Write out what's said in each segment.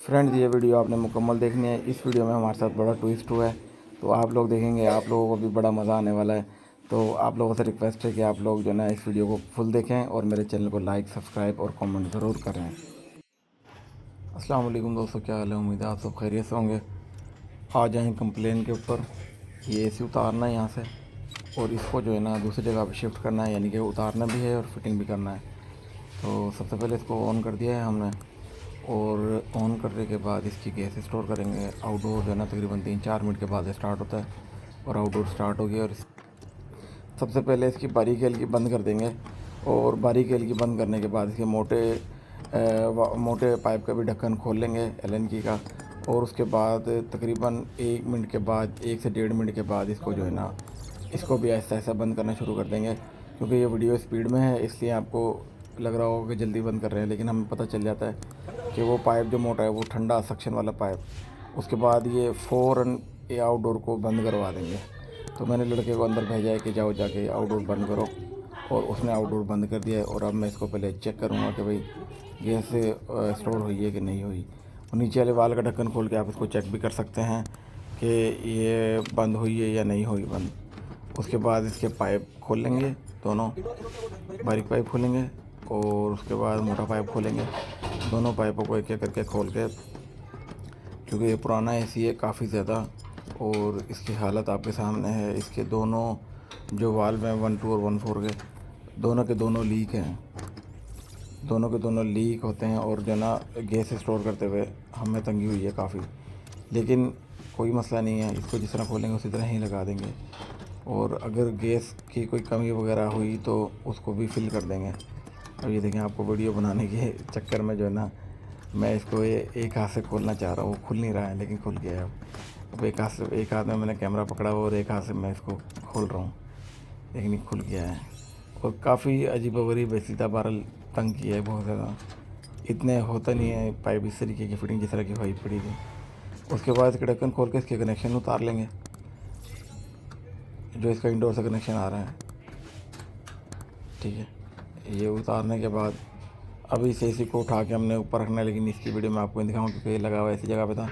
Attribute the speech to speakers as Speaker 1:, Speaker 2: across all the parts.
Speaker 1: Friends, ये video आपने मुकम्मल देखनी है। इस वीडियो में हमारे साथ बड़ा ट्विस्ट हुआ है, तो आप लोग देखेंगे, आप लोगों को भी बड़ा मज़ा आने वाला है। तो आप लोगों से रिक्वेस्ट है कि आप लोग जो है ना इस वीडियो को फुल देखें और मेरे चैनल को लाइक, सब्सक्राइब और कमेंट ज़रूर करें। अस्सलाम वालेकुम दोस्तों, क्या हाल है? उम्मीद है आप सब खैरियत से होंगे। आ जाएँ कंप्लेन के ऊपर। ये एसी उतारना है यहाँ से और इसको जो है ना दूसरी जगह पर शिफ्ट करना है, यानी कि उतारना भी है और फिटिंग भी करना है। तो सबसे पहले इसको ऑन कर दिया है हमने, और ऑन करने के बाद इसकी गैस स्टोर करेंगे। आउटडोर जो है ना तकरीबन 3-4 मिनट के बाद स्टार्ट होता है, और आउटडोर स्टार्ट हो गया। और सबसे पहले इसकी बारीक एल की बंद कर देंगे, और बारीक एल की बंद करने के बाद इसके मोटे पाइप का भी ढक्कन खोल लेंगे LNG का। और उसके बाद तकरीबन 1 मिनट के बाद, 1 से 1.5 मिनट के बाद इसको जो है ना इसको भी ऐसा ऐसा बंद करना शुरू कर देंगे। क्योंकि ये वीडियो स्पीड में है, इसलिए आपको लग रहा होगा कि जल्दी बंद कर रहे हैं, लेकिन हमें पता चल जाता है कि वो पाइप जो मोटा है वो ठंडा सक्शन वाला पाइप। उसके बाद ये फ़ौरन ये आउटडोर को बंद करवा देंगे। तो मैंने लड़के को अंदर भेजा है कि जाओ जाके आउटडोर बंद करो, और उसने आउटडोर बंद कर दिया है। और अब मैं इसको पहले चेक करूँगा कि भाई गैस स्टोर हुई है कि नहीं हुई। और नीचे वाले वाल का ढक्कन खोल के आप इसको चेक भी कर सकते हैं कि ये बंद हुई है या नहीं हुई बंद। उसके बाद इसके पाइप खोल लेंगे, दोनों बारीक पाइप खोलेंगे और उसके बाद मोटा पाइप खोलेंगे। दोनों पाइपों को एक एक करके खोल के, क्योंकि ये पुराना एसी है काफ़ी ज़्यादा, और इसकी हालत आपके सामने है। इसके दोनों जो वाल्व हैं 1 2 और 1 4 के दोनों लीक हैं। दोनों के दोनों लीक होते हैं, और जो ना गैस स्टोर करते हुए हमें तंगी हुई है काफ़ी। लेकिन कोई मसला नहीं है, इसको जिस तरह खोलेंगे उसी तरह ही लगा देंगे। और अगर गैस की कोई कमी वगैरह हुई तो उसको भी फिल कर देंगे। अब ये देखें, आपको वीडियो बनाने के चक्कर में जो है ना मैं इसको एक हाथ से खोलना चाह रहा हूँ, वो खुल नहीं रहा है, लेकिन खुल गया है। अब एक हाथ में मैंने कैमरा पकड़ा हुआ और एक हाथ से मैं इसको खोल रहा हूँ, लेकिन ये खुल गया है। और काफ़ी अजीबोगरीब वैसीता बहरहाल तंग किया है बहुत ज़्यादा। इतने होता नहीं है पाइप इस तरीके की फिटिंग जिस तरह की हुई पड़ी थी। उसके बाद इसके ढक्कन खोल के इसके कनेक्शन उतार लेंगे, जो इसका इंडोर से कनेक्शन आ रहा है। ठीक है, ये उतारने के बाद अभी से इसी को उठा के हमने ऊपर रखना है, लेकिन इसकी वीडियो मैं आपको नहीं दिखाऊँ क्योंकि ये लगा हुआ ऐसी जगह पे था।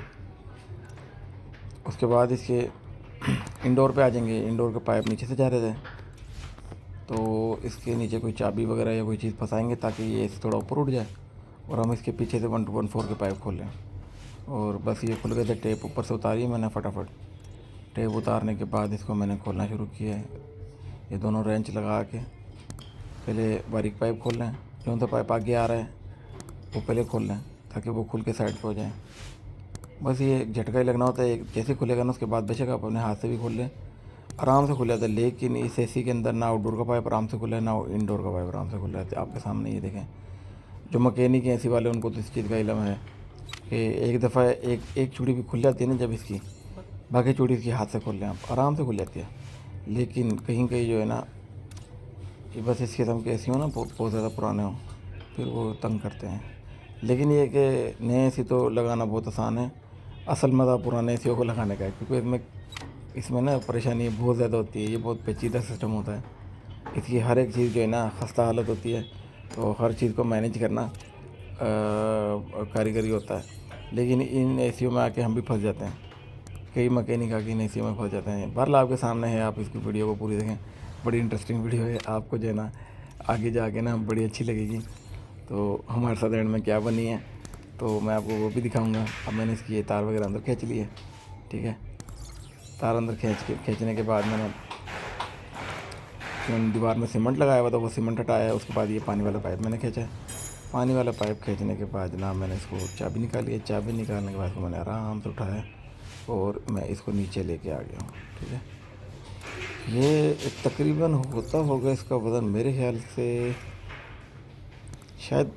Speaker 1: उसके बाद इसके इंडोर पे आ जाएंगे। इंडोर के पाइप नीचे से जा रहे थे, तो इसके नीचे कोई चाबी वगैरह या कोई चीज़ फंसाएंगे ताकि ये थोड़ा ऊपर उठ जाए, और हम इसके पीछे से 1 2 1 4 के पाइप खोल लें। और बस ये खुल गए थे। टेप ऊपर से उतारी मैंने फटाफट। टेप उतारने के बाद इसको मैंने खोलना शुरू किया है। ये दोनों रेंच लगा के पहले बारीक पाइप खोल लें, जो तो पाइप आगे आ रहा है वो पहले खोल लें ताकि वो खुल के साइड पे हो जाए। बस ये एक झटका ही लगना होता है, एक जैसे खुलेगा ना उसके बाद बेशक आप अपने हाथ से भी खोल लें, आराम से खुल जाता है। लेकिन इस एसी के अंदर ना आउटडोर का पाइप आराम से खुला है, ना इंडोर का पाइप आराम से खुल जाता है। आपके सामने ये देखें, जो मकैनिक हैं एसी वाले उनको तो इस चीज़ का इल्म है कि एक दफ़ा एक चूड़ी भी खुल जाती है ना जब इसकी, बाकी चूड़ी इसकी हाथ से खोल लें आप, आराम से खुल जाती है। लेकिन कहीं कहीं जो है ना ये बस इस किस्म के एसी हो ना बहुत ज़्यादा पुराने हो, फिर वो तंग करते हैं। लेकिन ये कि नए एसी तो लगाना बहुत आसान है, असल मज़ा पुराने एसी को लगाने का है। क्योंकि इसमें ना परेशानी बहुत ज़्यादा होती है। ये बहुत पेचीदा सिस्टम होता है, इसकी हर एक चीज़ जो है ना खस्ता हालत होती है, तो हर चीज़ को मैनेज करना कारीगरी होता है। लेकिन इन एसीओ में आके हम भी फंस जाते हैं, कई मैकेनिक आके इन एसीओ में फंस जाते हैं। बहरहाल आपके सामने है, आप इसकी वीडियो को पूरी देखें, बड़ी इंटरेस्टिंग वीडियो है। आपको जो है ना आगे जाके ना बड़ी अच्छी लगेगी। तो हमारे साथ एंड में क्या बनी है तो मैं आपको वो भी दिखाऊंगा। अब मैंने इसकी ये तार वगैरह अंदर खींच ली है। ठीक है, तार अंदर खींचने के बाद मैंने दीवार में सीमेंट लगाया हुआ था, वो सीमेंट हटाया है। उसके बाद ये पानी वाला पाइप मैंने खींचा है। पानी वाला पाइप खींचने के बाद जनाब मैंने इसको चाबी निकाली है। चाबी निकालने के बाद इसको मैंने आराम से उठाया और मैं इसको नीचे लेके आ गया हूँ। ठीक है, ये तकरीबन होता होगा इसका वज़न मेरे ख्याल से शायद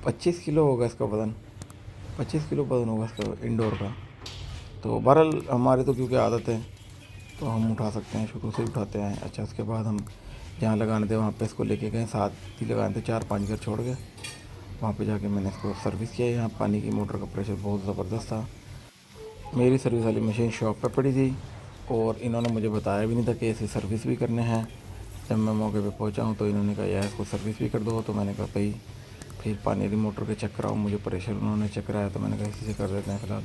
Speaker 1: 25 किलो होगा इसका वज़न। 25 किलो वज़न होगा इसका इंडोर का। तो बहरहाल हमारे तो क्योंकि आदत है तो हम उठा सकते हैं, शुरू से उठाते हैं। अच्छा, उसके बाद हम जहाँ लगाने थे वहाँ पे इसको लेके गए, साथ ही लगाने थे, 4-5 घर छोड़ के। वहाँ पे जाके मैंने इसको सर्विस किया। यहाँ पानी की मोटर का प्रेशर बहुत ज़बरदस्त था। मेरी सर्विस वाली मशीन शॉप पे पड़ी थी, और इन्होंने मुझे बताया भी नहीं था कि ऐसी सर्विस भी करने हैं। जब मैं मौके पे पहुंचा हूं तो इन्होंने कहा यार इसको सर्विस भी कर दो। तो मैंने कहा भाई फिर पानी मोटर के चेक कराओ, मुझे प्रेशर उन्होंने चेक कराया तो मैंने कहा इसी से कर देते हैं फ़िलहाल।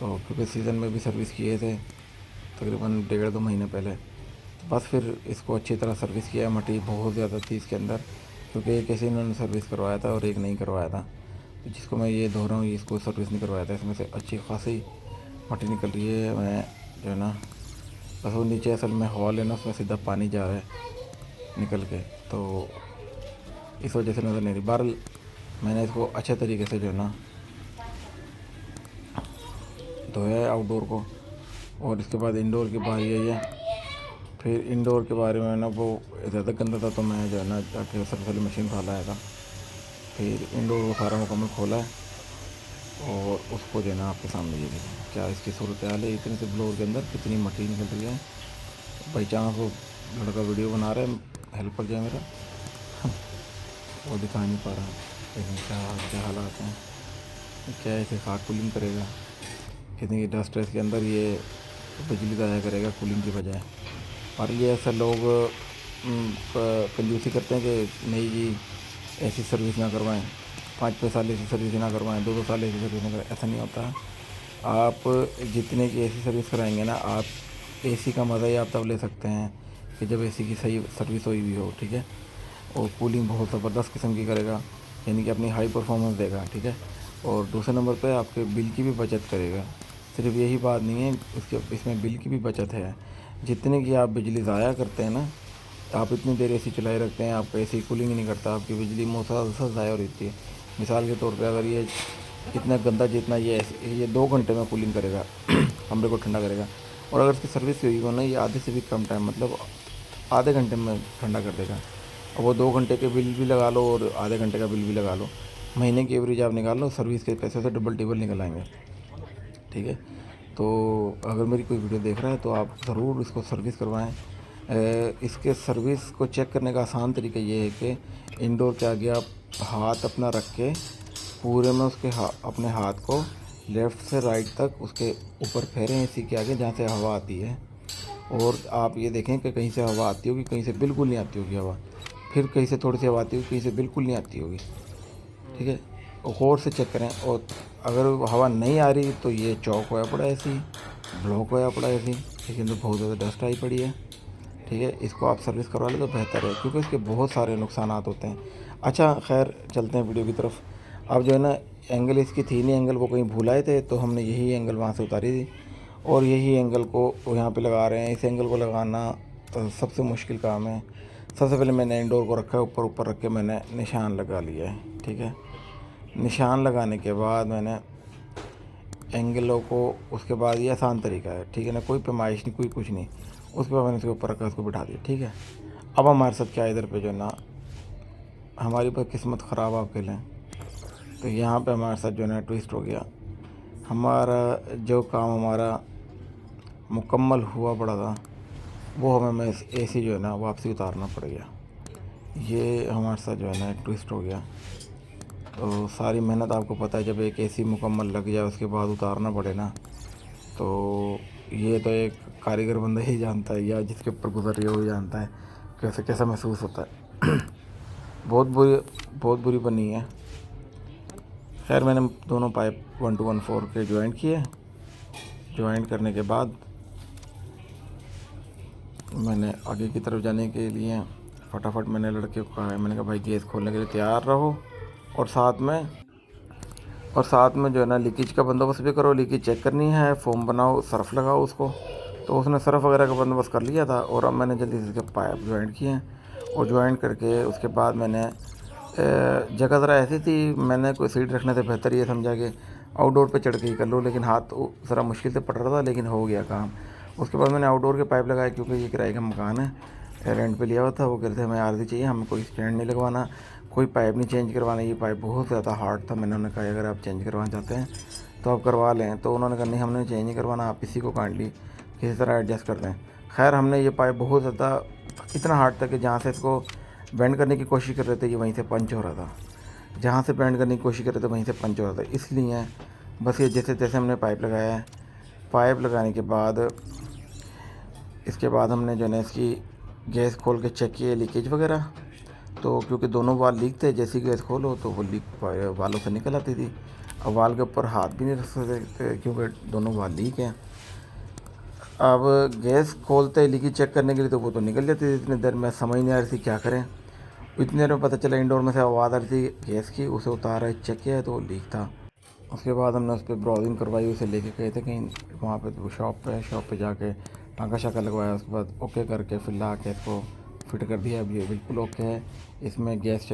Speaker 1: तो क्योंकि सीज़न में भी सर्विस किए थे तकरीबन 1.5-2 महीने पहले, तो बस फिर इसको अच्छी तरह सर्विस किया। मटी बहुत ज़्यादा थी इसके अंदर, क्योंकि एक ऐसे इन्होंने सर्विस करवाया था और एक नहीं करवाया था। तो जिसको मैं ये धो रहा हूँ इसको सर्विस नहीं करवाया था, इसमें से अच्छी खासी मटी निकल रही है। मैं जो है ना, बस वो नीचे असल में हॉल है ना, उसमें सीधा पानी जा रहा है निकल के, तो इस वजह से नज़र नहीं रही। बहरहाल मैंने इसको अच्छे तरीके से जो है ना धोया है आउटडोर को, और इसके बाद इंडोर की बारी आई है। फिर इंडोर के बारे में ना वो ज़्यादा गंदा था, तो मैं जो है ना जाके सबसे पहले मशीन उठा लाया था। फिर इंडोर को सारा मुकम्मल खोला है और उसको जो है ना आपके सामने ये देखिए क्या इसकी सूरत हाल है। इतने से ब्लोर के अंदर कितनी मट्टी निकल रही है। बाई चांस वो लड़का वीडियो बना रहा है, हेल्प कर जाए मेरा, वो दिखा नहीं पा रहा है। लेकिन क्या क्या हालात हैं, क्या ऐसे खाट कूलिंग करेगा, कितनी डस्ट है इसके अंदर, ये बिजली ज़ाया करेगा कूलिंग की बजाय। और ये ऐसा लोग कंजूसी करते हैं कि नहीं जी ऐसी सर्विस ना करवाएं, 5-5 साल ऐसी सर्विस ना करवाएं, 2-2 साल ऐसी सर्विस ना करवाएं। ऐसा नहीं होता। आप जितने की ऐसी सर्विस कराएंगे ना, आप एसी का मज़ा ही आप तब ले सकते हैं कि जब एसी की सही सर्विस हुई भी हो, ठीक है। और कूलिंग बहुत ज़बरदस्त किस्म की करेगा, यानी कि अपनी हाई परफॉर्मेंस देगा, ठीक है। और दूसरे नंबर पे आपके बिल की भी बचत करेगा। सिर्फ यही बात नहीं है, इसमें बिल की भी बचत है। जितने की आप बिजली ज़ाया करते हैं ना, आप इतनी देर एसी चलाए रखते हैं, आपका एसी कूलिंग ही नहीं करता, आपकी बिजली मुसलसल ज़ाया हो रही है। मिसाल के तौर पे अगर ये इतना गंदा, जितना ये 2 घंटे में कूलिंग करेगा कमरे को ठंडा करेगा, और अगर इसकी सर्विस हुई हो ना, ये आधे से भी कम टाइम, मतलब आधे घंटे में ठंडा कर देगा। और वो 2 घंटे के बिल भी लगा लो और आधे घंटे का बिल भी लगा लो, महीने की एवरेज आप निकाल लो, सर्विस के पैसे से डबल टिबल निकल आएंगे, ठीक है। तो अगर मेरी कोई वीडियो देख रहा है तो आप ज़रूर इसको सर्विस करवाएं। इसके सर्विस को चेक करने का आसान तरीका ये है कि इंडोर के आगे आप हाथ अपना रख के पूरे में उसके अपने हाथ को लेफ़्ट से राइट तक उसके ऊपर फेरें एसी के आगे जहाँ से हवा आती है, और आप ये देखें कि कहीं से हवा आती होगी, कहीं से बिल्कुल नहीं आती होगी हवा, फिर कहीं से थोड़ी सी हवा आती होगी, कहीं से बिल्कुल नहीं आती होगी, ठीक है। और गौर से चेक करें, और अगर हवा नहीं आ रही तो ये चौक होया पड़ा ऐसी, ब्लॉक होया पड़ा ऐसी, लेकिन तो बहुत ज़्यादा डस्ट आई पड़ी है, ठीक है। इसको आप सर्विस करवा लें तो बेहतर है, क्योंकि इसके बहुत सारे नुकसान होते हैं। अच्छा खैर, चलते हैं वीडियो की तरफ। अब जो है ना, एंगल इसकी थी नहीं, एंगल वो कहीं भूल आए थे, तो हमने यही एंगल वहाँ से उतारी थी और यही एंगल को यहाँ पे लगा रहे हैं। इस एंगल को लगाना तो सबसे मुश्किल काम है। सबसे पहले मैंने इंडोर को रखा है, ऊपर रख के मैंने निशान लगा लिया है, ठीक है। निशान लगाने के बाद मैंने एंगलों को, उसके बाद ये आसान तरीका है, ठीक है ना, कोई पैमाइश नहीं, कोई कुछ नहीं। उसके बाद मैंने उसके ऊपर रखा, उसको बिठा दिया, ठीक है। अब हमारे साथ क्या इधर पे जो है ना, हमारी पर किस्मत ख़राब आप कह लें, तो यहाँ पे हमारे साथ जो है ना ट्विस्ट हो गया। हमारा जो काम हमारा मुकम्मल हुआ पड़ा था, वो हमें एसी जो है ना वापसी उतारना पड़ गया। ये हमारे साथ जो है ना ट्विस्ट हो गया। तो सारी मेहनत आपको पता है, जब एक एसी मुकम्मल लग जाए उसके बाद उतारना पड़े ना, तो ये तो एक कारीगर बंदा ही जानता है, या जिसके ऊपर गुजर रही है वो जानता है कैसे कैसा महसूस होता है। बहुत बुरी बनी है। खैर मैंने दोनों पाइप 1214 के ज्वाइंट किए। ज्वाइंट करने के बाद मैंने आगे की तरफ जाने के लिए फटाफट मैंने लड़के को कहा है, मैंने कहा भाई गैस खोलने के लिए तैयार रहो, और साथ में जो है ना लीकेज का बंदोबस्त भी करो। लीकेज चेक करनी है, फोम बनाओ, सर्फ लगाओ उसको। तो उसने सर्फ वगैरह का बंदोबस्त कर लिया था, और अब मैंने जल्दी से उसके पाइप ज्वाइंट किए हैं। और ज्वाइंट करके उसके बाद मैंने जगह ज़रा ऐसी थी, मैंने कोई सीट रखने से बेहतर ये समझा कि आउटडोर पे चढ़ के ही कर लो, लेकिन हाथ ज़रा मुश्किल से पड़ रहा था, लेकिन हो गया काम। उसके बाद मैंने आउटडोर के पाइप लगाए, क्योंकि ये किराए का मकान है, रेंट पे लिया हुआ था। वो कहते थे हमें आरती चाहिए, हमें कोई स्टैंड नहीं लगवाना, कोई पाइप नहीं चेंज करवाना। ये पाइप बहुत ज़्यादा हार्ड था। मैंने उन्हें कहा अगर आप चेंज करवाना चाहते हैं तो आप करवा लें, तो उन्होंने कहा नहीं हमने चेंज नहीं करवाना, आप इसी को काइंडली किसी तरह एडजस्ट कर दें। खैर हमने ये पाइप बहुत ज़्यादा, इतना हार्ड था कि जहाँ से इसको बेंड करने की कोशिश कर रहे थे, ये वहीं से पंच हो रहा था। जहाँ से बेंड करने की कोशिश कर रहे थे वहीं से पंच हो रहा था। इसलिए बस ये जैसे तैसे हमने पाइप लगाया है। पाइप लगाने के बाद इसके बाद हमने जो है इसकी गैस खोल के चेक किए लीकेज वगैरह, तो क्योंकि दोनों वाल लीक थे, जैसे ही गैस खोलो तो वो लीक वालों से निकल आती थी। अब वाल के ऊपर हाथ भी नहीं रख सकते थे क्योंकि दोनों वाल लीक हैं। अब गैस खोलते ही लीकेज चेक करने के लिए तो वो तो निकल जाती थी। इतनी देर में समझ नहीं आ रही थी क्या करें। इतनी देर में पता चला इंडोर में से आवाज़ आ रही थी गैस की, उसे उतारा, चेक किया तो वो लीक था। उसके बाद हमने उस पर ब्राउजिंग करवाई, उसे लेके गए थे कहीं वहाँ पे, वो शॉप पे जाके टाँका शाका लगवाया। उसके बाद ओके करके फिर ला के इसको फिट कर दिया। अब ये बिल्कुल ओके है। इसमें गैस